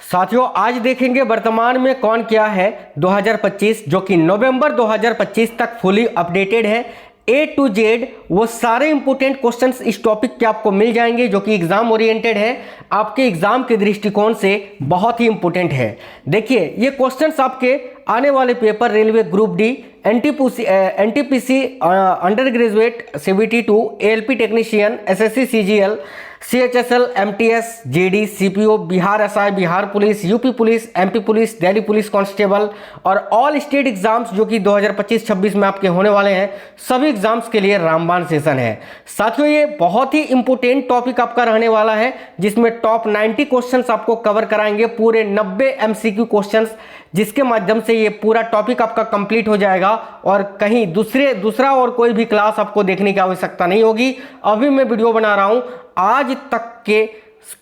साथियों आज देखेंगे वर्तमान में कौन क्या है 2025 जो कि नवंबर 2025 तक फुली अपडेटेड है। A to Z वो सारे इंपोर्टेंट क्वेश्चंस इस टॉपिक के आपको मिल जाएंगे जो कि एग्जाम ओरिएंटेड है, आपके एग्जाम के दृष्टिकोण से बहुत ही इंपोर्टेंट है। देखिए ये क्वेश्चंस आपके आने वाले paper railway group D, NTPC under graduate CBT2, ALP technician, SSC CGL, CHSL, MTS, JD, CPO, Bihar SI, Bihar police, UP police, MP police, Delhi police constable और ऑल स्टेट एग्जाम्स जो कि 2025-26 में आपके होने वाले हैं, सभी एग्जाम्स के लिए रामबाण सेशन है। साथियों ये बहुत ही इंपोर्टेंट टॉपिक आपका रहने वाला है जिसमें टॉप 90 क्वेश्चंस आपको कवर कराएंगे, पूरे 90 MCQ क्वेश्चंस, जिसके माध्यम से ये पूरा टॉपिक आपका कंप्लीट हो जाएगा और कहीं दूसरा और कोई भी क्लास आपको देखने की आवश्यकता नहीं होगी। अभी मैं वीडियो बना रहा हूं आज तक के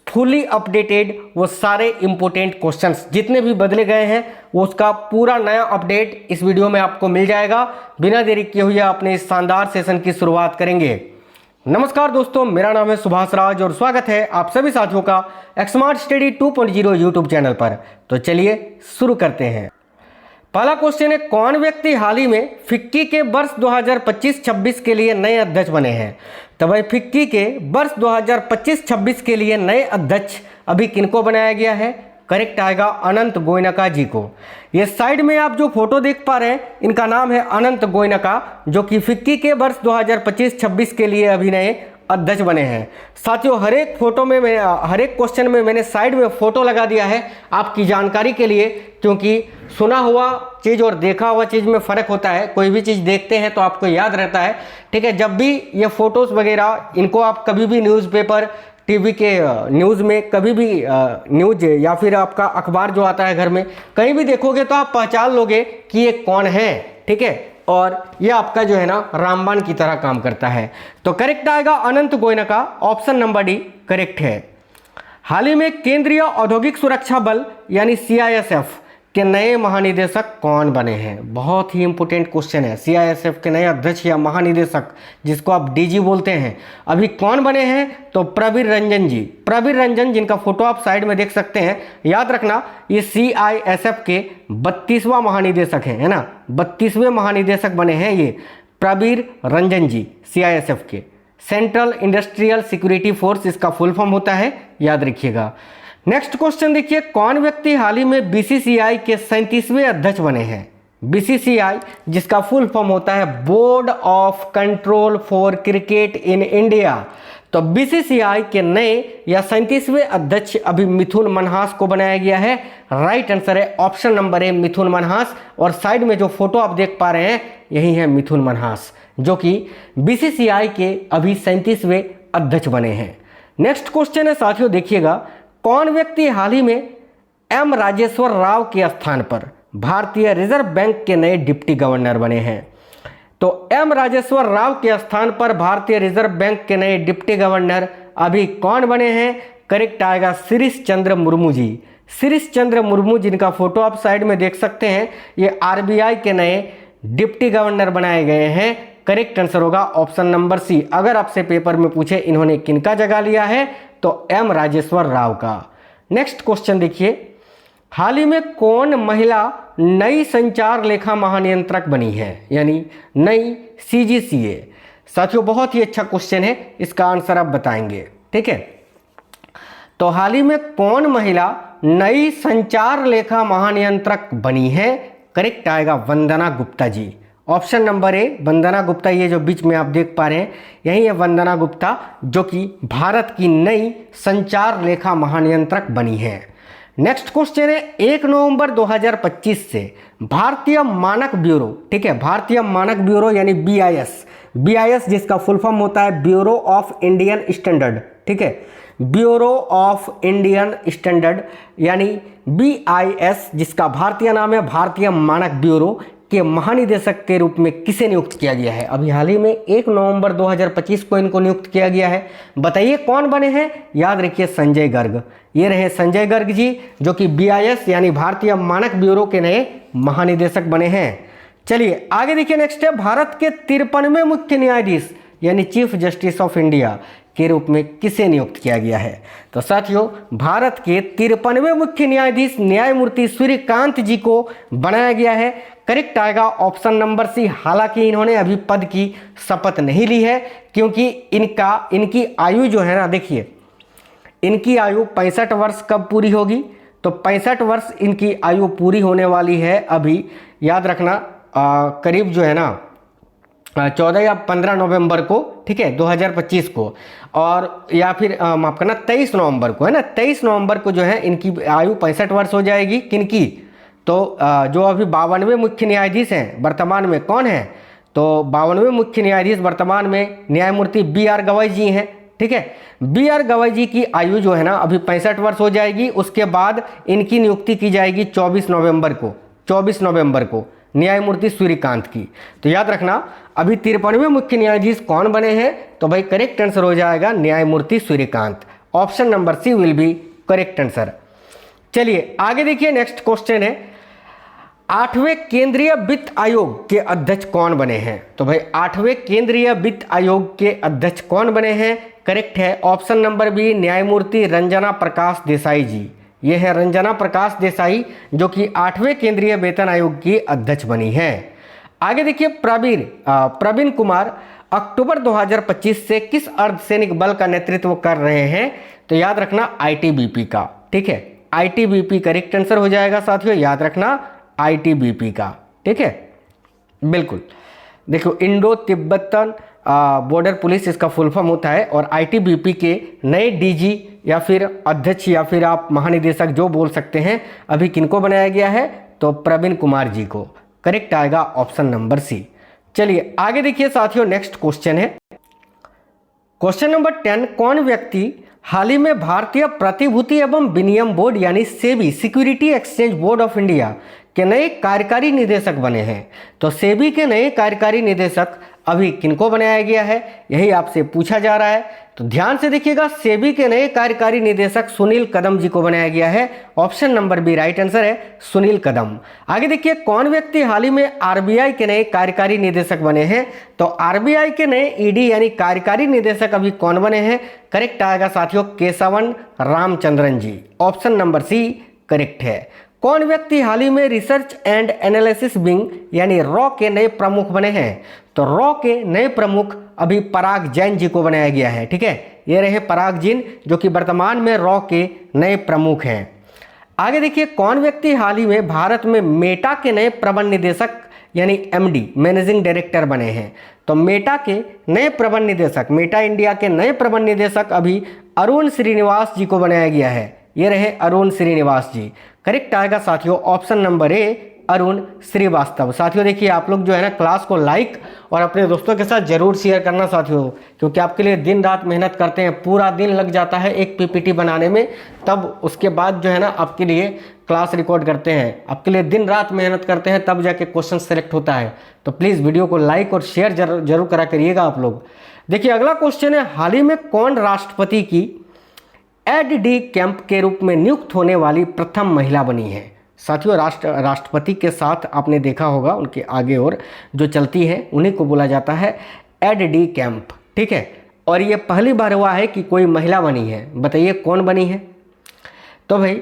फुली अपडेटेड वो सारे इंपोर्टेंट क्वेश्चंस जितने भी बदले गए हैं वो उसका पूरा नया अपडेट इस वीडियो में आपको मिल जाएगा। बिना देरी किए हुए अपने इस शानदार सेशन की शुरुआत करेंगे। नमस्कार दोस्तों, मेरा नाम है सुभाष राज और स्वागत है आप सभी साथियों का स्मार्ट स्टडी 2.0 यूट्यूब चैनल पर। तो चलिए शुरू करते हैं। पहला क्वेश्चन है, कौन व्यक्ति हाल ही में फिक्की के वर्ष 2025-26 के लिए नए अध्यक्ष बने हैं? तो भाई फिक्की के वर्ष 2025-26 के लिए नए अध्यक्ष अभी किनको बनाया गया है? करेक्ट आएगा अनंत गोयनका जी को। ये साइड में आप जो फोटो देख पा रहे हैं इनका नाम है अनंत गोयनका, जो कि फिक्की के वर्ष 2025-26 के लिए अभी नए अध्यक्ष बने हैं। साथियों हर एक क्वेश्चन में मैंने साइड में फोटो लगा दिया है आपकी जानकारी के लिए, क्योंकि सुना हुआ चीज़ और देखा हुआ चीज़ में फ़र्क होता है। कोई भी चीज़ देखते हैं तो आपको याद रहता है, ठीक है। जब भी ये फोटोज़ वगैरह इनको आप कभी भी न्यूज़पेपर, टीवी के न्यूज़ में, कभी भी न्यूज़ या फिर आपका अखबार जो आता है घर में, कहीं भी देखोगे तो आप पहचान लोगे कि ये कौन है, ठीक है। और ये आपका जो है ना रामबाण की तरह काम करता है। तो करेक्ट आएगा Anant Goenka, option number D correct है। हाल ही में केंद्रीय औद्योगिक सुरक्षा बल यानी CISF के नए महानिदेशक कौन बने हैं? बहुत ही इंपोर्टेंट क्वेश्चन है। CISF के नए अध्यक्ष या महानिदेशक जिसको आप DG बोलते हैं अभी कौन बने हैं? तो प्रवीर रंजन जी। प्रवीर रंजन जिनका फोटो आप साइड में देख सकते हैं। याद रखना ये CISF के 32वां महानिदेशक हैं, है ना, 32वें महानिदेशक बने हैं ये प्रवीर रंजन जी CISF के। सेंट्रल इंडस्ट्रियल सिक्योरिटी फोर्स इसका फुल फॉर्म होता है, याद रखिएगा। नेक्स्ट क्वेश्चन देखिए, कौन व्यक्ति हाल ही में BCCI के 37वें अध्यक्ष बने हैं? BCCI जिसका फुल फॉर्म होता है board of control for cricket in India. तो BCCI के नए या 37वें अध्यक्ष अभी मिथुन मनहास को बनाया गया है। राइट आंसर है ऑप्शन नंबर ए मिथुन मनहास। और साइड में जो फोटो आप देख पा रहे हैं यही है मिथुन मनहास जो कि BCCI के अभी 37वें अध्यक्ष बने हैं। नेक्स्ट क्वेश्चन है साथियों, देखिएगा, कौन व्यक्ति हाल ही में M राजेश्वर राव के स्थान पर भारतीय रिजर्व बैंक के नए डिप्टी गवर्नर बने हैं? तो M राजेश्वर राव के स्थान पर भारतीय रिजर्व बैंक के नए डिप्टी गवर्नर अभी कौन बने हैं? करेक्ट आएगा शिरीष चंद्र मुर्मू जी। शिरीष चंद्र मुर्मू जिनका फोटो आप साइड में देख सकते हैं, ये RBI के नए डिप्टी गवर्नर बनाए गए हैं। करेक्ट आंसर होगा ऑप्शन नंबर सी। अगर आपसे पेपर में पूछे इन्होंने किनका जगह लिया है तो M राजेश्वर राव का। नेक्स्ट क्वेश्चन देखिए, हाल ही में कौन महिला नई संचार लेखा महानियंत्रक बनी है, यानी नई CGCA? साथियों बहुत ही अच्छा क्वेश्चन है, इसका आंसर आप बताएंगे, ठीक है। तो हाल ही में कौन महिला नई संचार लेखा महानियंत्रक बनी है? करेक्ट आएगा वंदना गुप्ता जी। ऑप्शन नंबर ए वंदना गुप्ता। ये जो बीच में आप देख पा रहे हैं यही है वंदना गुप्ता जो कि भारत की नई संचार लेखा महानियंत्रक बनी है। नेक्स्ट क्वेश्चन है, 1 नवंबर 2025 से भारतीय मानक ब्यूरो, ठीक है, भारतीय मानक ब्यूरो यानी BIS जिसका फुल फॉर्म होता है ब्यूरो ऑफ इंडियन स्टैंडर्ड, ठीक है, ब्यूरो ऑफ इंडियन स्टैंडर्ड यानी BIS जिसका भारतीय नाम है भारतीय मानक ब्यूरो के महानिदेशक के रूप में किसे नियुक्त किया गया है? अभी हाल ही में 1 नवंबर 2025 को इनको नियुक्त किया गया है। बताइए कौन बने हैं? याद रखिए संजय गर्ग। ये रहे संजय गर्ग जी जो कि BIS यानी भारतीय मानक ब्यूरो के नए महानिदेशक बने हैं। चलिए आगे देखिए, नेक्स्ट है, भारत के 53वें मुख्य न्यायाधीश यानी चीफ जस्टिस ऑफ इंडिया के रूप में किसे नियुक्त किया गया है? तो साथियों, भारत के 53वें मुख्य न्यायाधीश न्यायमूर्ति सूर्यकांत जी को बनाया गया है। करेक्ट आएगा ऑप्शन नंबर सी। हालांकि इन्होंने अभी पद की शपथ नहीं ली है, क्योंकि इनकी आयु जो है ना, देखिए इनकी आयु 65 वर्ष कब पूरी होगी? तो 65 वर्ष इनकी आयु पूरी होने वाली है अभी, याद रखना, करीब जो है ना 14 या 15 नवंबर को, ठीक है, 2025 को, और या फिर माफ करना 23 नवंबर को, है ना, 23 नवंबर को जो है इनकी आयु 65 वर्ष हो जाएगी। किनकी? तो जो अभी 52वें मुख्य न्यायाधीश हैं वर्तमान में, कौन है? तो 52वें मुख्य न्यायाधीश वर्तमान में न्यायमूर्ति बी.आर. गवई जी हैं, ठीक है। बी.आर. गवई जी की आयु जो है ना अभी 65 वर्ष हो जाएगी। उसके बाद इनकी नियुक्ति की जाएगी 24 नवंबर को न्यायमूर्ति सूर्यकांत की। तो याद रखना, अभी 53वें मुख्य न्यायाधीश कौन बने हैं? तो भाई करेक्ट आंसर हो जाएगा न्यायमूर्ति Suryakant. Option number C will be correct answer. चलिए आगे देखिए, नेक्स्ट क्वेश्चन है, 8वें केंद्रीय वित्त आयोग के अध्यक्ष कौन बने हैं? तो भाई 8वें केंद्रीय वित्त आयोग के अध्यक्ष कौन बने हैं? करेक्ट है ऑप्शन नंबर बी, न्यायमूर्ति रंजना प्रकाश देसाई जी। ये है रंजना प्रकाश देसाई, जो कि 8वें केंद्रीय वेतन आयोग की अध्यक्ष बनी है। आगे देखिए, प्रवीण कुमार अक्टूबर 2025 से किस अर्धसैनिक बल का नेतृत्व कर रहे हैं? तो याद रखना आईटीबीपी का, ठीक है, आईटीबीपी करेक्ट आंसर हो जाएगा साथियों, याद रखना आईटीबीपी का, ठीक है, बिल्कुल। देखो, इंडो तिब्बतन बॉर्डर पुलिस इसका फुल फॉर्म होता है, और आईटीबीपी के नए डीजी या फिर अध्यक्ष या फिर आप महानिदेशक जो बोल सकते हैं, अभी किनको बनाया गया है? तो प्रवीण कुमार जी को। करेक्ट आएगा ऑप्शन नंबर सी। चलिए आगे देखिए साथियों, नेक्स्ट क्वेश्चन है, क्वेश्चन नंबर 10, कौन व्यक्ति हाल ही में भारतीय प्रतिभूति एवं विनिमय बोर्ड यानी SEBI security exchange board of India के नए कार्यकारी निदेशक बने हैं? तो सेबी के नए कार्यकारी निदेशक अभी किनको बनाया गया है, यही आपसे पूछा जा रहा है। तो ध्यान से देखिएगा, सेबी के नए कार्यकारी निदेशक सुनील कदम जी को बनाया गया है। Option number B right answer है, सुनील कदम। आगे देखिए, कौन व्यक्ति हाल ही में आरबीआई के नए कार्यकारी निदेशक बने हैं? तो आरबीआई के नए ईडी यानी कार्यकारी निदेशक अभी कौन बने हैं? करेक्ट आएगा साथियों, केशवन रामचंद्रन जी। ऑप्शन नंबर सी करेक्ट है। कौन व्यक्ति हाल ही में रिसर्च एंड एनालिसिस विंग यानी रॉ के नए प्रमुख बने हैं? तो रॉ के नए प्रमुख अभी पराग जैन जी को बनाया गया है, ठीक है, ये रहे पराग जैन, जो कि वर्तमान में रॉ के नए प्रमुख हैं। आगे देखिए, कौन व्यक्ति हाल ही में भारत में मेटा के नए प्रबंध निदेशक यानी एमडी मैनेजिंग डायरेक्टर बने हैं? तो मेटा के नए प्रबंध निदेशक, मेटा इंडिया के नए प्रबंध निदेशक अभी अरुण श्रीनिवास जी को बनाया गया है। ये रहे अरुण श्रीनिवास जी। करेक्ट आएगा साथियों option number A, Arun Srivastava. साथियों देखिए, आप लोग जो है ना क्लास को लाइक और अपने दोस्तों के साथ जरूर शेयर करना साथियों, क्योंकि आपके लिए दिन रात मेहनत करते हैं, पूरा दिन लग जाता है एक पीपीटी बनाने में, तब उसके बाद जो है ना आपके लिए क्लास रिकॉर्ड करते हैं, आपके लिए दिन रात मेहनत करते हैं, तब जाके क्वेश्चन सेलेक्ट होता है। तो प्लीज़ वीडियो को लाइक और शेयर जरूर करा करिएगा आप लोग। देखिए अगला क्वेश्चन है, हाल ही में कौन राष्ट्रपति की एड डी कैंप के रूप में नियुक्त होने वाली प्रथम महिला बनी है? साथियों, राष्ट्रपति के साथ आपने देखा होगा उनके आगे और जो चलती है उन्हीं को बोला जाता है एड डी कैंप, ठीक है, और ये पहली बार हुआ है कि कोई महिला बनी है। बताइए कौन बनी है? तो भाई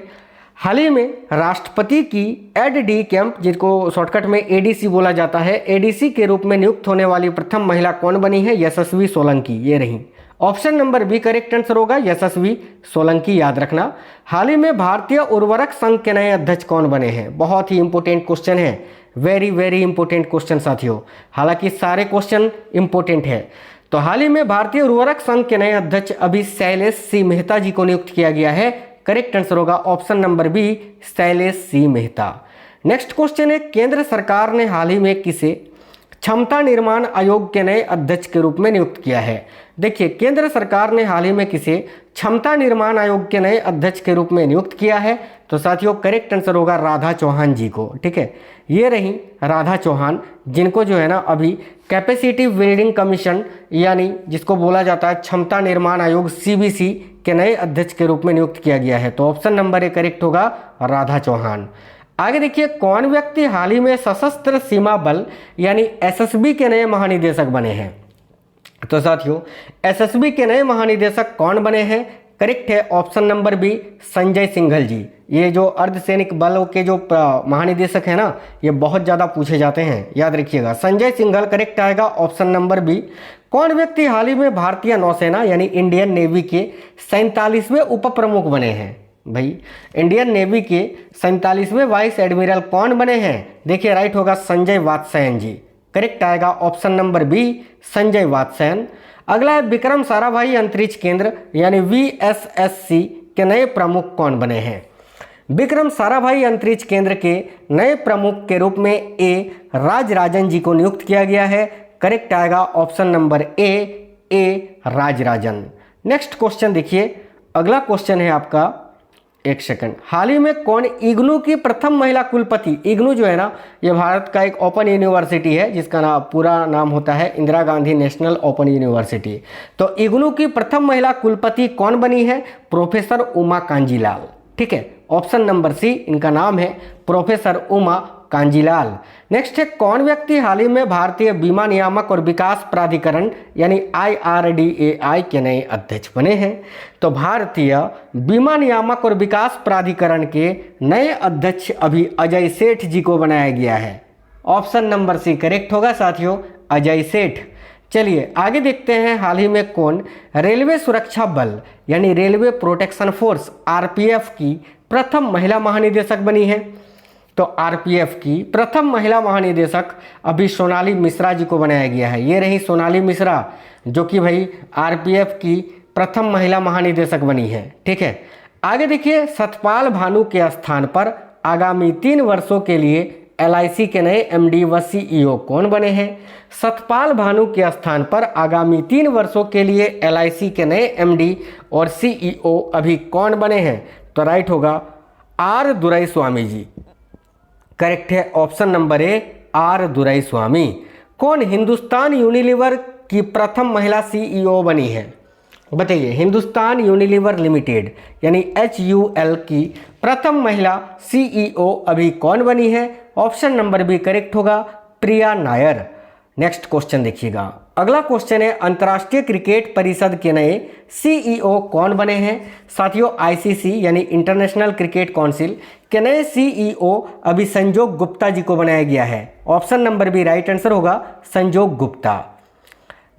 हाल ही में राष्ट्रपति की एड डी कैंप, जिसको शॉर्टकट में एडीसी बोला जाता है, एडीसी के रूप में नियुक्त होने वाली प्रथम महिला कौन बनी है? यशस्वी सोलंकी, ये रही। Option number B correct answer होगा, यशस्वी सोलंकी, याद रखना। हाल ही में भारतीय उर्वरक संघ के नए अध्यक्ष कौन बने हैं? बहुत ही इंपॉर्टेंट क्वेश्चन है, वेरी वेरी इंपॉर्टेंट क्वेश्चन साथियों, हालांकि सारे क्वेश्चन इंपॉर्टेंट है। तो हाल ही में भारतीय उर्वरक संघ के नए अध्यक्ष अभी शैलेश सी मेहता जी को नियुक्त किया गया है। करेक्ट आंसर होगा ऑप्शन नंबर बी, शैलेश सी मेहता। नेक्स्ट क्वेश्चन है, केंद्र सरकार ने हाल ही में किसे क्षमता निर्माण आयोग के नए अध्यक्ष के रूप में नियुक्त किया है? देखिए, केंद्र सरकार ने हाल ही में किसे क्षमता निर्माण आयोग के नए अध्यक्ष के रूप में नियुक्त किया है? तो साथियों करेक्ट आंसर होगा राधा चौहान जी को, ठीक है, ये रही राधा चौहान, जिनको जो है ना अभी कैपेसिटी बिल्डिंग कमीशन यानी जिसको बोला जाता है क्षमता निर्माण आयोग सीबीसी के नए अध्यक्ष के रूप में नियुक्त किया गया है। तो ऑप्शन नंबर ए करेक्ट होगा, राधा चौहान। आगे देखिए, कौन व्यक्ति हाल ही में सशस्त्र सीमा बल यानी एसएसबी के नए महानिदेशक बने हैं? तो साथियों एसएसबी के नए महानिदेशक कौन बने हैं? करेक्ट है option number B, Sanjay Singhal ji. ये जो अर्धसैनिक बलों के जो महानिदेशक है ना, ये बहुत ज़्यादा पूछे जाते हैं, याद रखिएगा। संजय सिंघल करेक्ट आएगा ऑप्शन नंबर बी। कौन व्यक्ति हाल ही में भारतीय नौसेना यानी इंडियन नेवी के 47वें उप प्रमुख बने हैं? भाई इंडियन नेवी के 47वें वाइस एडमिरल कौन बने हैं? देखिए राइट होगा संजय वात्स्यन जी। करेक्ट आएगा option number B, Sanjay Vatsyayan. अगला है विक्रम साराभाई अंतरिक्ष केंद्र यानी VSSC के नए प्रमुख कौन बने हैं? विक्रम साराभाई अंतरिक्ष केंद्र के नए प्रमुख के रूप में ए राजराजन जी को नियुक्त किया गया है। करेक्ट आएगा ऑप्शन नंबर ए राजराजन। नेक्स्ट क्वेश्चन देखिए, अगला क्वेश्चन है आपका, एक सेकंड। हाल ही में कौन इग्नू की प्रथम महिला कुलपति? इग्नू जो है ना, ये भारत का एक ओपन यूनिवर्सिटी है जिसका नाम पूरा नाम होता है Indira Gandhi national open university. तो इग्नू की प्रथम महिला कुलपति कौन बनी है? प्रोफेसर उमा कांजीलाल। ठीक है, ऑप्शन नंबर सी इनका नाम है, प्रोफेसर उमा कांजीलाल। नेक्स्ट है, कौन व्यक्ति हाल ही में भारतीय बीमा नियामक और विकास प्राधिकरण यानी IRDAI के नए अध्यक्ष बने हैं? तो भारतीय बीमा नियामक और विकास प्राधिकरण के नए अध्यक्ष अभी अजय सेठ जी को बनाया गया है। ऑप्शन नंबर सी करेक्ट होगा साथियों, अजय सेठ। चलिए आगे देखते हैं, हाल ही में कौन रेलवे सुरक्षा बल यानी रेलवे प्रोटेक्शन फोर्स RPF की प्रथम महिला महानिदेशक बनी है? तो RPF की प्रथम महिला महानिदेशक अभी सोनाली मिश्रा जी को बनाया गया है। ये रही सोनाली मिश्रा जो कि भाई RPF की प्रथम महिला महानिदेशक बनी है। ठीक है, आगे देखिए, सतपाल भानु के स्थान पर आगामी 3 वर्षों के लिए LIC के नए MD व CEO कौन बने हैं? सतपाल भानु के स्थान पर आगामी 3 वर्षों के लिए LIC के नए MD और CEO अभी कौन बने हैं? तो राइट होगा R दुराईस्वामी जी। करेक्ट है ऑप्शन नंबर ए, R दुराईस्वामी। कौन हिंदुस्तान यूनिलीवर की प्रथम महिला CEO बनी है? बताइए, हिंदुस्तान यूनिलीवर लिमिटेड यानी HUL की प्रथम महिला CEO अभी कौन बनी है? ऑप्शन नंबर बी करेक्ट होगा, प्रिया नायर। नेक्स्ट क्वेश्चन देखिएगा, अगला क्वेश्चन है, अंतर्राष्ट्रीय क्रिकेट परिषद के नए CEO कौन बने हैं? साथियों ICC यानी इंटरनेशनल क्रिकेट काउंसिल के नए CEO अभी संजोग गुप्ता जी को बनाया गया है। Option number B right answer होगा, संजोग गुप्ता।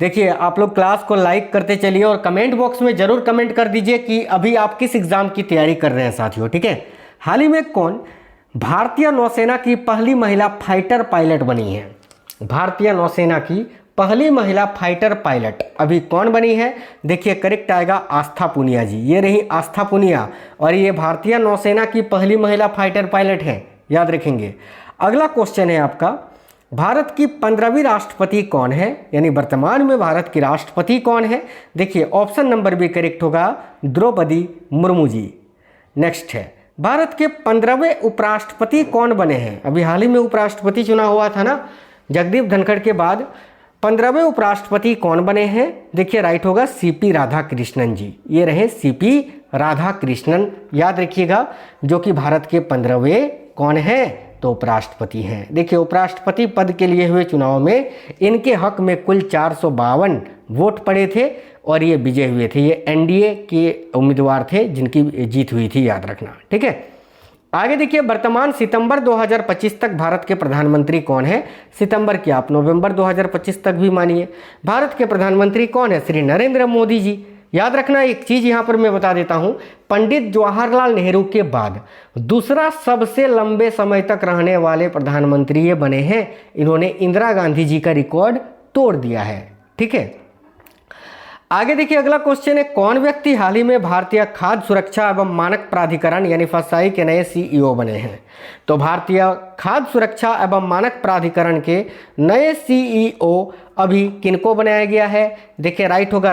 देखिए आप लोग क्लास को लाइक करते चलिए और कमेंट बॉक्स में जरूर कमेंट कर दीजिए कि अभी आप किस एग्जाम की तैयारी कर रहे हैं साथियों। ठीक है, हाल ही में कौन भारतीय नौसेना की पहली महिला फाइटर पायलट बनी है? भारतीय नौसेना की पहली महिला फाइटर पायलट अभी कौन बनी है? देखिए करेक्ट आएगा आस्था पुनिया जी। ये रही आस्था पुनिया और ये भारतीय नौसेना की पहली महिला फाइटर पायलट है, याद रखेंगे। अगला क्वेश्चन है आपका, भारत की 15वीं राष्ट्रपति कौन है? यानी वर्तमान में भारत की राष्ट्रपति कौन है? देखिए ऑप्शन नंबर बी करेक्ट होगा, द्रौपदी मुर्मू जी। नेक्स्ट है, भारत के 15वें उपराष्ट्रपति कौन बने हैं? अभी हाल ही में उपराष्ट्रपति चुनाव हुआ था ना, जगदीप धनखड़ के बाद 15वें उपराष्ट्रपति कौन बने हैं? देखिए राइट होगा, CP राधाकृष्णन जी। ये रहे CP राधाकृष्णन, याद रखिएगा, जो कि भारत के 15वें कौन है? तो उपराष्ट्रपति हैं। देखिए उपराष्ट्रपति पद के लिए हुए चुनाव में इनके हक में कुल 452 वोट पड़े थे और ये विजय हुए थे। ये NDA के उम्मीदवार थे जिनकी जीत हुई थी, याद रखना। ठीक है, आगे देखिए, वर्तमान सितंबर 2025 तक भारत के प्रधानमंत्री कौन है? सितंबर क्या, आप नवंबर 2025 तक भी मानिए। भारत के प्रधानमंत्री कौन है? श्री नरेंद्र मोदी जी। याद रखना एक चीज़ यहाँ पर मैं बता देता हूँ, पंडित जवाहरलाल नेहरू के बाद दूसरा सबसे लंबे समय तक रहने वाले प्रधानमंत्री ये बने हैं। इन्होंने इंदिरा गांधी जी का रिकॉर्ड तोड़ दिया है। ठीक है, आगे देखिए, अगला क्वेश्चन है, कौन व्यक्ति हाल ही में भारतीय खाद्य सुरक्षा एवं मानक प्राधिकरण यानी FSSAI के नए CEO बने हैं? तो भारतीय खाद्य सुरक्षा एवं मानक प्राधिकरण के नए CEO अभी किनको बनाया गया है? देखिए राइट होगा,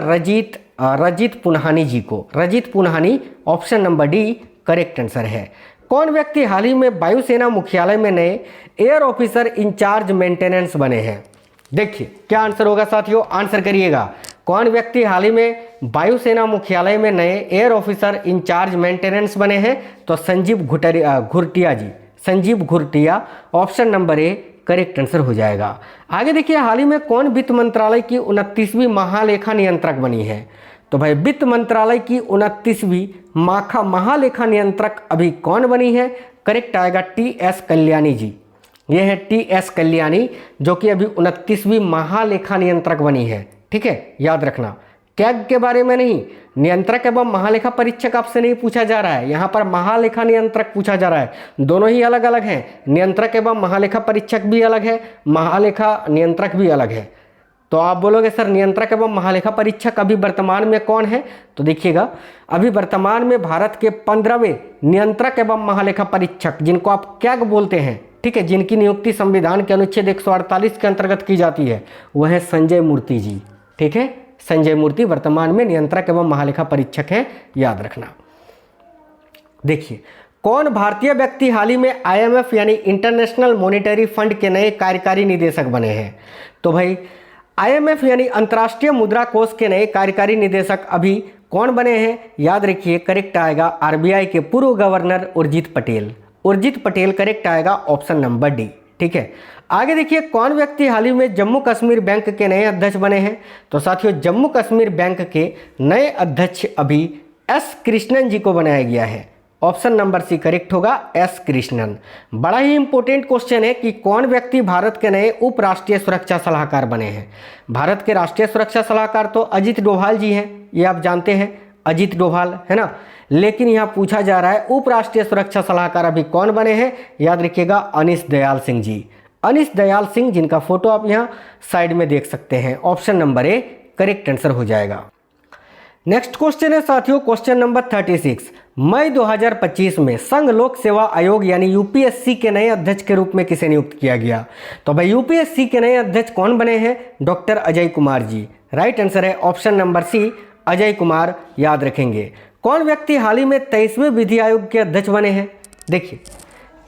रजित पुन्हानी जी को। Rajit Punhani, option number D correct answer है। कौन व्यक्ति हाल ही में वायुसेना मुख्यालय में नए एयर ऑफिसर इंचार्ज मेंटेनेंस बने हैं? देखिए क्या आंसर होगा साथियों, आंसर करिएगा। कौन व्यक्ति हाल ही में वायुसेना मुख्यालय में नए एयर ऑफिसर इंचार्ज मेंटेनेंस बने हैं? तो Sanjeev Ghurtiya ji. Sanjeev Ghurtiya, option number A correct answer हो जाएगा। आगे देखिए, हाल ही में कौन वित्त मंत्रालय की 29वीं महालेखा नियंत्रक बनी है? तो भाई वित्त मंत्रालय की 29वीं महालेखा नियंत्रक अभी कौन बनी है? करेक्ट आएगा टी.एस. कल्याणी जी। ये है टी.एस. कल्याणी, जो कि अभी 29वीं महालेखा नियंत्रक बनी है। ठीक है, याद रखना, कैग के बारे में नहीं, नियंत्रक एवं महालेखा परीक्षक आपसे नहीं पूछा जा रहा है, यहाँ पर महालेखा नियंत्रक पूछा जा रहा है। दोनों ही अलग अलग हैं, नियंत्रक एवं महालेखा परीक्षक भी अलग है, महालेखा नियंत्रक भी अलग है। तो आप बोलोगे सर नियंत्रक एवं महालेखा परीक्षक अभी वर्तमान में कौन है? तो देखिएगा, अभी वर्तमान में भारत के 15वें नियंत्रक एवं महालेखा परीक्षक, जिनको आप कैग बोलते हैं, ठीक है, जिनकी नियुक्ति संविधान के अनुच्छेद 148 के अंतर्गत की जाती है, वह है संजय मूर्ति जी। ठीक है, संजय मूर्ति वर्तमान में नियंत्रक एवं महालेखा परीक्षक हैं, याद रखना। देखिए, कौन भारतीय व्यक्ति हाल ही में IMF यानी इंटरनेशनल मॉनेटरी फंड के नए कार्यकारी निदेशक बने हैं? तो भाई IMF यानी अंतर्राष्ट्रीय मुद्रा कोष के नए कार्यकारी निदेशक अभी कौन बने हैं? याद रखिए, करेक्ट आएगा RBI के पूर्व गवर्नर उर्जित पटेल। उर्जित पटेल करेक्ट आएगा, ऑप्शन नंबर डी। ठीक है, आगे देखिए, कौन व्यक्ति हाल ही में जम्मू कश्मीर बैंक के नए अध्यक्ष बने हैं? तो साथियों, जम्मू कश्मीर बैंक के नए अध्यक्ष अभी एस कृष्णन जी को बनाया गया है। ऑप्शन नंबर सी करेक्ट होगा, एस कृष्णन। बड़ा ही इंपॉर्टेंट क्वेश्चन है कि कौन व्यक्ति भारत के नए उप राष्ट्रीय सुरक्षा सलाहकार बने हैं? भारत के राष्ट्रीय सुरक्षा सलाहकार तो अजीत डोभाल जी हैं, ये आप जानते हैं, अजीत डोभाल है ना। लेकिन यहाँ पूछा जा रहा है उप राष्ट्रीय सुरक्षा सलाहकार अभी कौन बने हैं? याद रखिएगा, अनीश दयाल सिंह जी। अनीश दयाल सिंह, जिनका फोटो आप यहाँ साइड में देख सकते हैं। Option number A correct answer हो जाएगा। नेक्स्ट क्वेश्चन है साथियों, क्वेश्चन नंबर 36। मई 2025 में संघ लोक सेवा आयोग यानी यूपीएससी के नए अध्यक्ष के रूप में किसे नियुक्त किया गया? तो भाई यूपीएससी के नए अध्यक्ष कौन बने हैं? Doctor Ajay Kumar ji. Right answer है option number C, Ajay Kumar, याद रखेंगे। कौन व्यक्ति हाल ही में 23वें विधि आयोग के अध्यक्ष बने हैं? देखिए,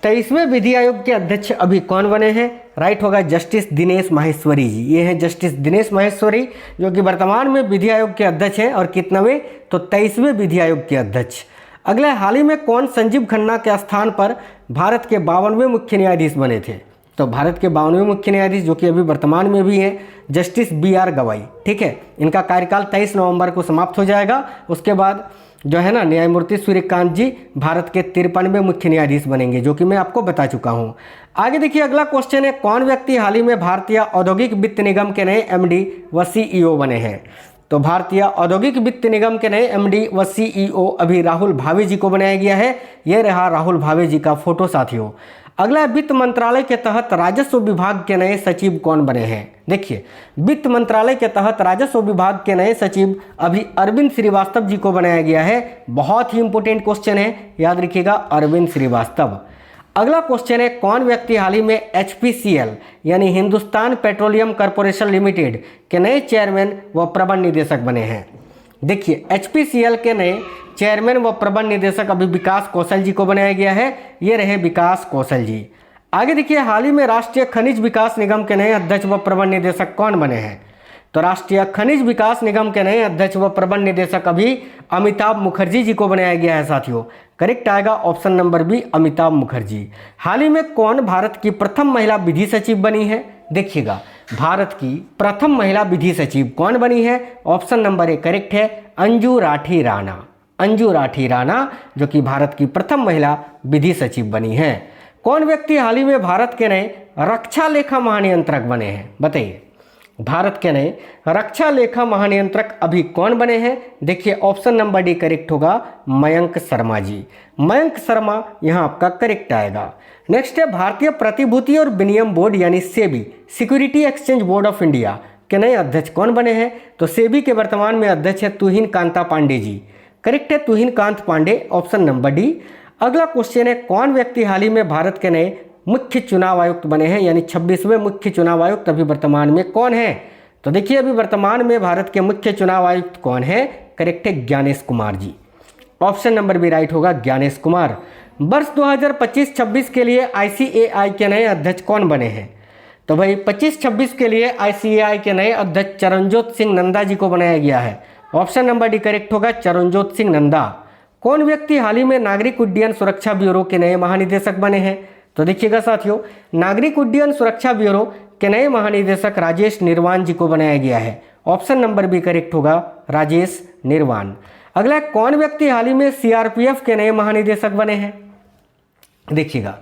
23वें विधि आयोग के अध्यक्ष अभी कौन बने हैं? राइट होगा जस्टिस दिनेश माहेश्वरी जी। ये हैं जस्टिस दिनेश माहेश्वरी, जो कि वर्तमान में विधि आयोग के अध्यक्ष हैं। और कितनवें? तो 23वें विधि आयोग के अध्यक्ष। अगले, हाल ही में कौन संजीव खन्ना के स्थान पर भारत के 52वें मुख्य न्यायाधीश बने थे? तो भारत के 52वें मुख्य न्यायाधीश, जो कि अभी वर्तमान में भी हैं, जस्टिस BR गवाई। ठीक है, इनका कार्यकाल 23 नवंबर को समाप्त हो जाएगा। उसके बाद जो है ना, न्यायमूर्ति सूर्यकांत जी भारत के 53वें मुख्य न्यायाधीश बनेंगे, जो कि मैं आपको बता चुका हूं। आगे देखिए, अगला क्वेश्चन है, कौन व्यक्ति हाल ही में भारतीय औद्योगिक वित्त निगम के नए MD व CEO बने हैं? तो भारतीय औद्योगिक वित्त निगम के नए MD व CEO अभी राहुल भावे जी को बनाया गया है। यह रहा राहुल भावे जी का फोटो साथियों। अगला, वित्त मंत्रालय के तहत राजस्व विभाग के नए सचिव कौन बने हैं? देखिए, वित्त मंत्रालय के तहत राजस्व विभाग के नए सचिव अभी अरविंद श्रीवास्तव जी को बनाया गया है। बहुत ही इंपॉर्टेंट क्वेश्चन है, याद रखिएगा, अरविंद श्रीवास्तव। अगला क्वेश्चन है, कौन व्यक्ति हाल ही में HPCL यानी हिंदुस्तान पेट्रोलियम कॉर्पोरेशन लिमिटेड के नए चेयरमैन व प्रबंध निदेशक बने हैं? देखिए, HPCL के नए चेयरमैन व प्रबंध निदेशक अभी विकास कौशल जी को बनाया गया है। ये रहे विकास कौशल जी। आगे देखिए, हाल ही में राष्ट्रीय खनिज विकास निगम के नए अध्यक्ष व प्रबंध निदेशक कौन बने हैं? तो राष्ट्रीय खनिज विकास निगम के नए अध्यक्ष व प्रबंध निदेशक अभी अमिताभ मुखर्जी जी को बनाया गया है साथियों। करेक्ट आएगा option number B, Amitabh Mukherjee. हाल ही में कौन भारत की प्रथम महिला विधि सचिव बनी है? देखिएगा, भारत की प्रथम महिला विधि सचिव कौन बनी है? ऑप्शन नंबर ए करेक्ट है, अंजू राठी राणा। अंजू राठी राणा, जो कि भारत की प्रथम महिला विधि सचिव बनी है। कौन व्यक्ति हाल ही में भारत के नए रक्षा लेखा महानियंत्रक बने हैं? बताइए, भारत के नए रक्षा लेखा महानियंत्रक अभी कौन बने हैं? देखिए, ऑप्शन नंबर डी करेक्ट होगा, मयंक शर्मा जी। मयंक शर्मा यहाँ आपका करेक्ट आएगा। नेक्स्ट है, भारतीय प्रतिभूति और विनिमय बोर्ड यानी SEBI, security exchange board of India के नए अध्यक्ष कौन बने हैं? तो सेबी के वर्तमान में अध्यक्ष है तुहिन कांता पांडे जी। करेक्ट है, Tuhin Kant Pandey, option number D. अगला क्वेश्चन है, कौन व्यक्ति हाल ही में भारत के नए मुख्य चुनाव आयुक्त बने हैं यानी 26वें मुख्य चुनाव आयुक्त अभी वर्तमान में कौन है? तो देखिए, अभी वर्तमान में भारत के मुख्य चुनाव आयुक्त कौन है? करेक्ट है, Gyanesh Kumar ji. Option number B right होगा, ज्ञानेश कुमार। वर्ष 2025-26 के लिए ICAI के नए अध्यक्ष कौन बने हैं? तो भाई 25-26 के लिए ICAI के नए अध्यक्ष चरणजोत सिंह नंदा जी को बनाया गया है। ऑप्शन नंबर डी करेक्ट होगा, चरणजोत सिंह नंदा। कौन व्यक्ति हाल ही में नागरिक उड्डयन सुरक्षा ब्यूरो के नए महानिदेशक बने हैं? तो देखिएगा साथियों, नागरिक उड्डयन सुरक्षा ब्यूरो के नए महानिदेशक राजेश निर्वाण जी को बनाया गया है। ऑप्शन नंबर बी करेक्ट होगा, राजेश निर्वाण। अगला, कौन व्यक्ति हाल ही में सीआरपीएफ के नए महानिदेशक बने हैं? देखिएगा,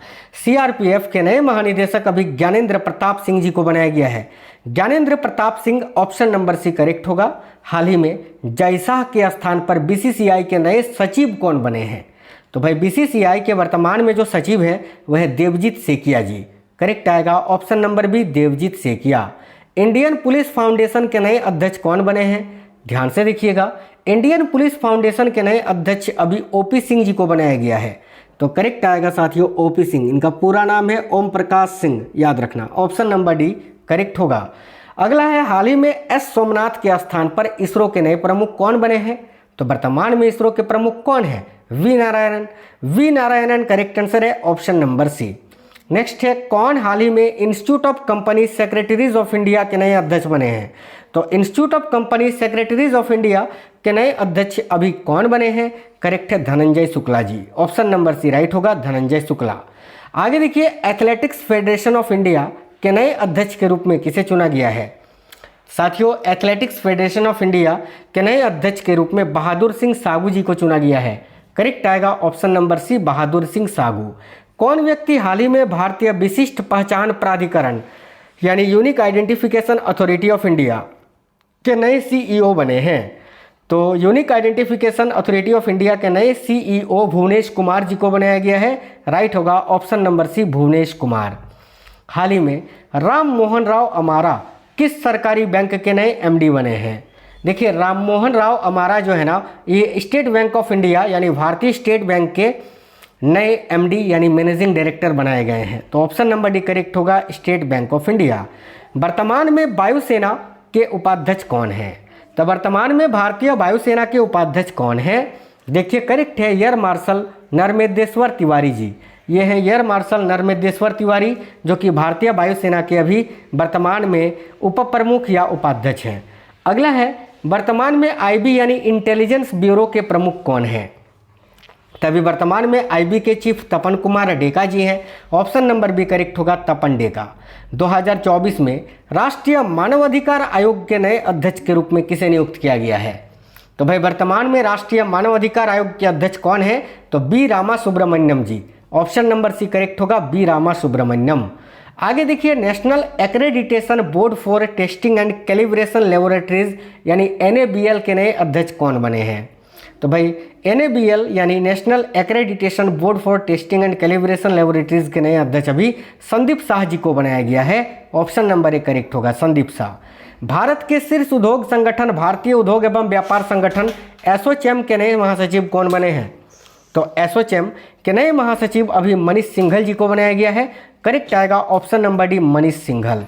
सीआरपीएफ के नए महानिदेशक अभी ज्ञानेंद्र प्रताप सिंह जी को बनाया गया है। Gyanendra Pratap Singh, option number C correct होगा। हाल ही में जयशाह के स्थान पर बीसीसीआई के नए सचिव कौन बने हैं? तो भाई बीसीसीआई के वर्तमान में जो सचिव है वह है देवजीत सेकिया जी। करेक्ट आएगा option number B, Devajit Saikia. Indian Police Foundation के नए अध्यक्ष कौन बने हैं? ध्यान से देखिएगा, इंडियन पुलिस फाउंडेशन के नए अध्यक्ष अभी ओपी सिंह जी को बनाया गया है। तो करेक्ट आएगा साथियों ओपी सिंह। इनका पूरा नाम है ओम प्रकाश सिंह, याद रखना। ऑप्शन नंबर डी करेक्ट होगा। अगला है, हाल ही में एस सोमनाथ के स्थान पर इसरो के नए प्रमुख कौन बने हैं? तो वर्तमान में इसरो के प्रमुख कौन है? V Narayanan. V Narayanan correct answer है, ऑप्शन नंबर सी। नेक्स्ट है, कौन हाल ही में Institute of Company Secretaries of India के नए अध्यक्ष बने हैं? तो Institute of Company Secretaries of India के नए अध्यक्ष अभी कौन बने हैं? करेक्ट है, Dhananjay Shukla ji. Option number C right होगा, धनंजय शुक्ला। आगे देखिए, एथलेटिक्स फेडरेशन ऑफ इंडिया के नए अध्यक्ष के रूप में किसे चुना गया है? साथियों, एथलेटिक्स फेडरेशन ऑफ इंडिया के नए अध्यक्ष के रूप में बहादुर सिंह सागू जी को चुना गया है। करेक्ट आएगा ऑप्शन नंबर सी, बहादुर सिंह सागू। कौन व्यक्ति हाल ही में भारतीय विशिष्ट पहचान प्राधिकरण यानी unique identification authority of India के नए सीईओ बने हैं? तो unique identification authority of India के नए सीईओ भुवनेश कुमार जी को बनाया गया है। राइट होगा option number C, Bhuvnesh Kumar. हाल ही में राम मोहन राव अमारा किस सरकारी बैंक के नए एमडी बने हैं? देखिए, राम मोहन राव अमारा जो है ना, ये स्टेट बैंक ऑफ इंडिया यानी भारतीय स्टेट बैंक के नए एमडी यानी मैनेजिंग डायरेक्टर बनाए गए हैं। तो ऑप्शन नंबर डी करेक्ट होगा, स्टेट बैंक ऑफ इंडिया। वर्तमान में वायुसेना के उपाध्यक्ष कौन हैं? तो वर्तमान में भारतीय वायुसेना के उपाध्यक्ष कौन हैं? देखिए, करेक्ट है, एयर मार्शल नर्मदेश्वर तिवारी जी। ये हैं एयर मार्शल नर्मदेश्वर तिवारी, जो कि भारतीय वायुसेना के अभी वर्तमान में उप प्रमुख या उपाध्यक्ष हैं। अगला है, वर्तमान में आईबी यानी इंटेलिजेंस ब्यूरो के प्रमुख कौन हैं? तभी वर्तमान में आईबी के चीफ तपन कुमार डेका जी हैं। ऑप्शन नंबर बी करेक्ट होगा, तपन डेका। 2024 में राष्ट्रीय मानवाधिकार आयोग के नए अध्यक्ष के रूप में किसे नियुक्त किया गया है? तो भाई वर्तमान में राष्ट्रीय मानवाधिकार आयोग के अध्यक्ष कौन है? तो बी रामा सुब्रमण्यम जी। ऑप्शन नंबर सी करेक्ट होगा, बी रामा सुब्रमण्यम। आगे देखिए, national accreditation board for testing and calibration laboratories यानी एनएबीएल के नए अध्यक्ष कौन बने हैं? तो भाई एनएबीएल यानी national accreditation board for testing and calibration laboratories के नए अध्यक्ष अभी संदीप शाह जी को बनाया गया है। ऑप्शन नंबर ए करेक्ट होगा, संदीप शाह। भारत के शीर्ष उद्योग संगठन भारतीय उद्योग एवं व्यापार संगठन एसोचैम के नए महासचिव कौन बने हैं? तो एसोचैम के नए महासचिव अभी मनीष सिंघल जी को बनाया गया है। करेक्ट आएगा option number D, Manish Singhal.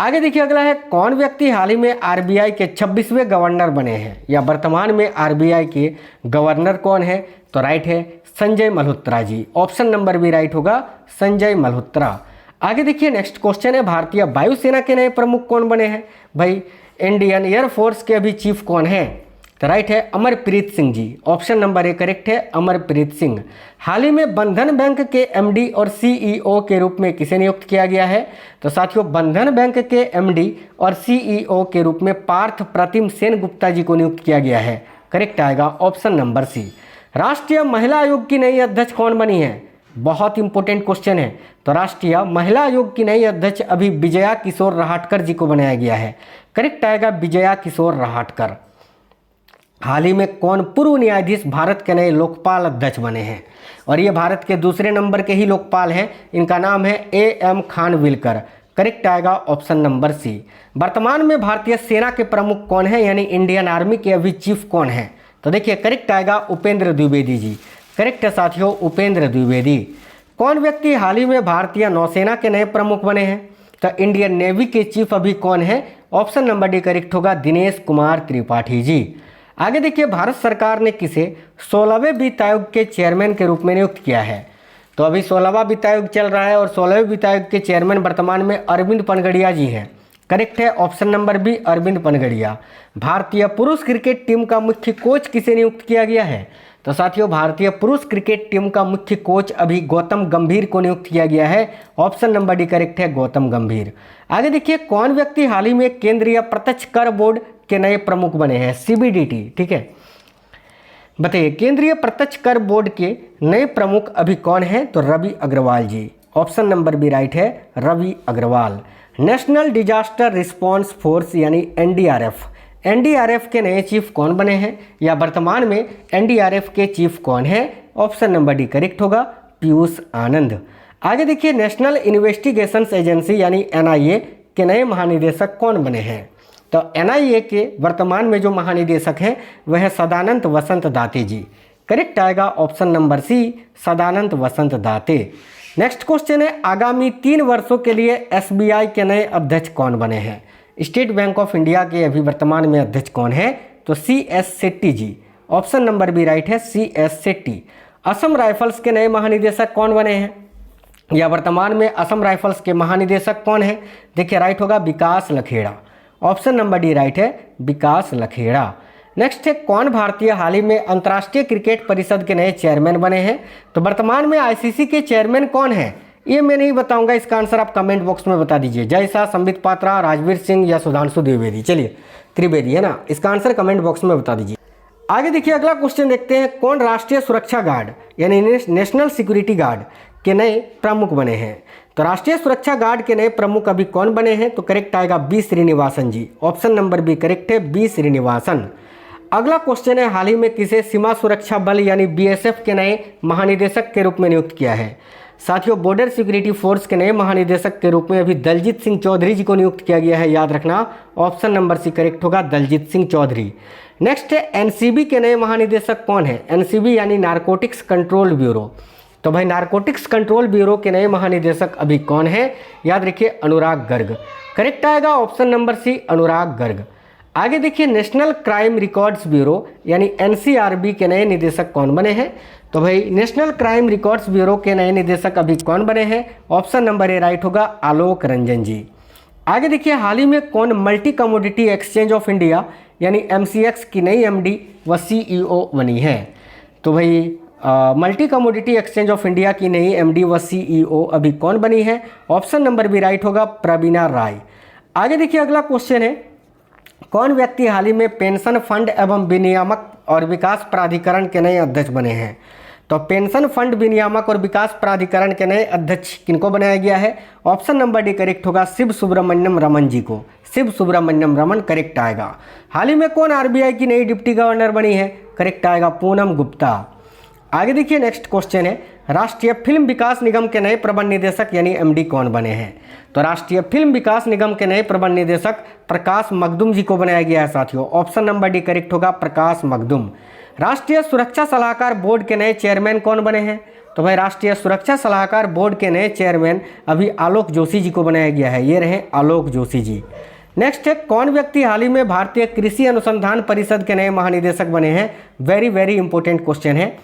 आगे देखिए, अगला है, कौन व्यक्ति हाल ही में आरबीआई के 26वें गवर्नर बने हैं? या वर्तमान में आरबीआई के गवर्नर कौन है? तो राइट है, Sanjay Malhotra ji. Option number B right होगा, संजय मल्होत्रा। आगे देखिए, नेक्स्ट क्वेश्चन है, भारतीय वायुसेना के नए प्रमुख कौन बने हैं? भाई इंडियन एयरफोर्स के अभी चीफ कौन है? तो राइट है, Amarpreet Singh ji. Option number A correct है, अमरप्रीत सिंह। हाल ही में बंधन बैंक के एमडी और सीईओ के रूप में किसे नियुक्त किया गया है? तो साथियों, बंधन बैंक के एमडी और सीईओ के रूप में पार्थ प्रतिम सेन गुप्ता जी को नियुक्त किया गया है। करेक्ट आएगा ऑप्शन नंबर सी। राष्ट्रीय महिला आयोग की नई अध्यक्ष कौन बनी है? बहुत इंपॉर्टेंट क्वेश्चन है। तो राष्ट्रीय महिला आयोग की नई अध्यक्ष अभी विजया किशोर रहाटकर जी को बनाया गया है। करेक्ट आएगा, विजया किशोर रहाटकर। हाल ही में कौन पूर्व न्यायाधीश भारत के नए लोकपाल अध्यक्ष बने हैं? और ये भारत के दूसरे नंबर के ही लोकपाल हैं। इनका नाम है एएम खानविलकर। करेक्ट आएगा ऑप्शन नंबर सी। वर्तमान में भारतीय सेना के प्रमुख कौन है यानी इंडियन आर्मी के अभी चीफ कौन है? तो देखिए, करेक्ट आएगा उपेंद्र द्विवेदी जी। करेक्ट है साथियों, उपेंद्र द्विवेदी। कौन व्यक्ति हाल ही में भारतीय नौसेना के नए प्रमुख बने हैं? तो इंडियन नेवी के चीफ अभी कौन है? ऑप्शन नंबर डी करेक्ट होगा, दिनेश कुमार त्रिपाठी जी। आगे देखिए, भारत सरकार ने किसे 16वें वित्त आयोग के चेयरमैन के रूप में नियुक्त किया है? तो अभी 16वां वित्त आयोग चल रहा है और 16वें वित्त आयोग के चेयरमैन वर्तमान में अरविंद पनगड़िया जी हैं। करेक्ट है option number B Arvind Panagariya. भारतीय पुरुष क्रिकेट टीम का मुख्य कोच किसे नियुक्त किया गया है? तो साथियों भारतीय पुरुष क्रिकेट टीम का मुख्य कोच अभी गौतम गंभीर को नियुक्त किया गया है। ऑप्शन नंबर डी करेक्ट है गौतम गंभीर। आगे देखिए कौन व्यक्ति हाल ही में केंद्रीय प्रत्यक्ष कर बोर्ड के नए प्रमुख बने हैं? सीबीडीटी। ठीक है, बताइए केंद्रीय प्रत्यक्ष कर बोर्ड के नए प्रमुख अभी कौन हैं? तो Ravi Agarwal ji. Option number B right है Ravi Agarwal. National Disaster Response Force यानी एनडीआरएफ के नए चीफ कौन बने हैं, या वर्तमान में एनडीआरएफ के चीफ कौन है? ऑप्शन नंबर डी करेक्ट होगा पीयूष आनंद। आगे देखिए नेशनल इन्वेस्टिगेशंस एजेंसी यानी एनआईए के नए महानिदेशक कौन बने हैं? तो एनआईए के वर्तमान में जो महानिदेशक हैं वह है सदानंद वसंत दाते जी। करेक्ट आएगा ऑप्शन नंबर सी सदानंद वसंत दाते। नेक्स्ट क्वेश्चन है आगामी 3 वर्षों के लिए एसबीआई के नए अध्यक्ष कौन बने हैं? स्टेट बैंक ऑफ इंडिया के अभी वर्तमान में अध्यक्ष कौन है? तो CS शेट्टी जी। ऑप्शन नंबर बी राइट है CS शेट्टी। असम राइफल्स के नए महानिदेशक कौन बने हैं, या वर्तमान में असम राइफल्स के महानिदेशक कौन है? देखिए राइट होगा Vikas Lakhera. Option number D right है विकास लखेड़ा। नेक्स्ट है कौन भारतीय हाल ही में अंतर्राष्ट्रीय क्रिकेट परिषद के नए चेयरमैन बने हैं? तो वर्तमान में आईसीसी के चेयरमैन कौन है? ये मैं नहीं बताऊंगा, इसका आंसर आप कमेंट बॉक्स में बता दीजिए। जय शाह, संबित पात्रा, राजवीर सिंह या सुधांशु द्विवेदी। चलिए त्रिवेदी है ना, इसका आंसर कमेंट बॉक्स में बता दीजिए। आगे देखिए अगला क्वेश्चन देखते हैं कौन राष्ट्रीय सुरक्षा गार्ड यानी नेशनल सिक्योरिटी गार्ड के नए प्रमुख बने हैं? तो राष्ट्रीय सुरक्षा गार्ड के नए प्रमुख अभी कौन बने हैं? तो करेक्ट आएगा बी श्रीनिवासन जी। ऑप्शन नंबर बी करेक्ट है बी श्रीनिवासन। अगला क्वेश्चन है हाल ही में किसे सीमा सुरक्षा बल यानी बीएसएफ के नए महानिदेशक के रूप में नियुक्त किया है? साथियों बॉर्डर सिक्योरिटी फोर्स के नए महानिदेशक के रूप में अभी दलजीत सिंह चौधरी जी को नियुक्त किया गया है, याद रखना। ऑप्शन नंबर सी करेक्ट होगा दलजीत सिंह चौधरी। नेक्स्ट है एनसीबी के नए महानिदेशक कौन है? एनसीबी यानी नारकोटिक्स कंट्रोल ब्यूरो। तो भाई नारकोटिक्स कंट्रोल ब्यूरो के नए महानिदेशक अभी कौन है? याद रखिए अनुराग गर्ग। करेक्ट आएगा ऑप्शन नंबर सी अनुराग गर्ग। आगे देखिए नेशनल क्राइम रिकॉर्ड्स ब्यूरो यानी एनसीआरबी के नए निदेशक कौन बने हैं? तो भाई नेशनल क्राइम रिकॉर्ड्स ब्यूरो के नए निदेशक अभी कौन बने हैं? ऑप्शन नंबर ए राइट होगा आलोक रंजन जी। आगे देखिए हाल ही में कौन multi commodity exchange of India यानी MCX की नई MD व CEO बनी है? तो भाई multi commodity exchange of India की नई MD व CEO अभी कौन बनी है? ऑप्शन नंबर बी राइट होगा प्रवीणा राय। आगे देखिए अगला क्वेश्चन है कौन व्यक्ति हाल ही में पेंशन फंड एवं विनियामक और विकास प्राधिकरण के नए अध्यक्ष बने हैं? तो पेंशन फंड विनियामक और विकास प्राधिकरण के नए अध्यक्ष किनको बनाया गया है? ऑप्शन नंबर डी करेक्ट होगा शिव सुब्रमण्यम रमन जी को। शिव सुब्रमण्यम रमन करेक्ट आएगा। हाल ही में कौन RBI की नई डिप्टी गवर्नर बनी है? करेक्ट आएगा पूनम गुप्ता। आगे देखिए नेक्स्ट क्वेश्चन है राष्ट्रीय फिल्म विकास निगम के नए प्रबंध निदेशक यानी MD कौन बने हैं? तो राष्ट्रीय फिल्म विकास निगम के नए प्रबंध निदेशक प्रकाश मखदुम जी को बनाया गया है साथियों। ऑप्शन नंबर डी करेक्ट होगा प्रकाश मखदुम। राष्ट्रीय सुरक्षा सलाहकार बोर्ड के नए चेयरमैन कौन बने हैं? तो भाई राष्ट्रीय सुरक्षा सलाहकार बोर्ड के नए चेयरमैन अभी आलोक जोशी जी को बनाया गया है, ये रहे आलोक जोशी जी। नेक्स्ट है कौन व्यक्ति हाल ही में भारतीय कृषि अनुसंधान परिषद के नए महानिदेशक बने हैं? वेरी वेरी इंपॉर्टेंट क्वेश्चन है।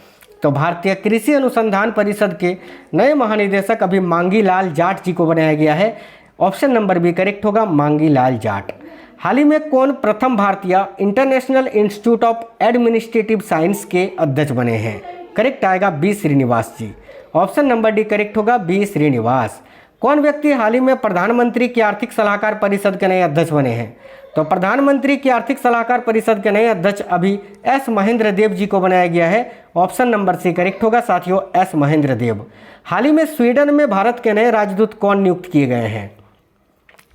तो भारतीय कृषि अनुसंधान परिषद के नए महानिदेशक अभी मांगी लाल जाट जी को बनाया गया है। ऑप्शन नंबर बी करेक्ट होगा मांगी लाल जाट। हाल ही में कौन प्रथम भारतीय international institute of administrative science के अध्यक्ष बने हैं? करेक्ट आएगा बी श्रीनिवास जी। ऑप्शन नंबर डी करेक्ट होगा बी श्रीनिवास। कौन व्यक्ति हाल ही में प्रधानमंत्री की आर्थिक सलाहकार परिषद के नए अध्यक्ष बने हैं? तो प्रधानमंत्री की आर्थिक सलाहकार परिषद के नए अध्यक्ष अभी S महेंद्र देव जी को बनाया गया है। ऑप्शन नंबर सी करेक्ट होगा साथियों S महेंद्र देव। हाल ही में स्वीडन में भारत के नए राजदूत कौन नियुक्त किए गए हैं?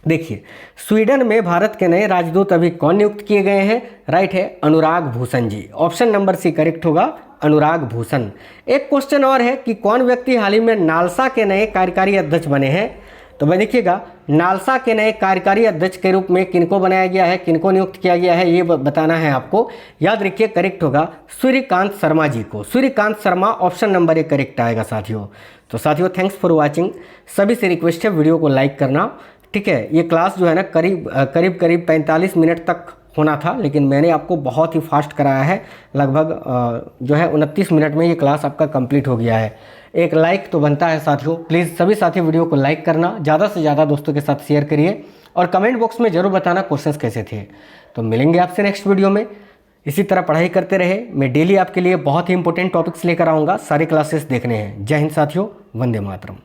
देखिए स्वीडन में भारत के नए राजदूत अभी कौन नियुक्त किए गए हैं? राइट है अनुराग Bhushan ji. Option number C correct होगा अनुराग भूषण। एक क्वेश्चन और है कि कौन व्यक्ति हाल ही में नालसा के नए कार्यकारी अध्यक्ष बने हैं? तो भाई देखिएगा नालसा के नए कार्यकारी अध्यक्ष के रूप में किनको बनाया गया है, किनको नियुक्त किया गया है, ये बताना है आपको। याद रखिए करेक्ट होगा सूर्यकांत शर्मा जी को। Suryakant Sharma option number A correct आएगा साथियों। तो साथियों थैंक्स फॉर वाचिंग। सभी से रिक्वेस्ट है वीडियो को लाइक करना, ठीक है। ये क्लास जो है ना करीब 45 मिनट तक होना था, लेकिन मैंने आपको बहुत ही फास्ट कराया है। लगभग जो है 29 मिनट में ये क्लास आपका कंप्लीट हो गया है। एक लाइक तो बनता है साथियों, प्लीज़ सभी साथी वीडियो को लाइक करना, ज़्यादा से ज़्यादा दोस्तों के साथ शेयर करिए और कमेंट बॉक्स में ज़रूर बताना क्वेश्चंस कैसे थे। तो मिलेंगे आपसे नेक्स्ट वीडियो में। इसी तरह पढ़ाई करते रहे। मैं डेली आपके लिए बहुत ही इंपॉर्टेंट टॉपिक्स लेकर आऊँगा, सारे क्लासेस देखने हैं। जय हिंद साथियों, वंदे मातरम।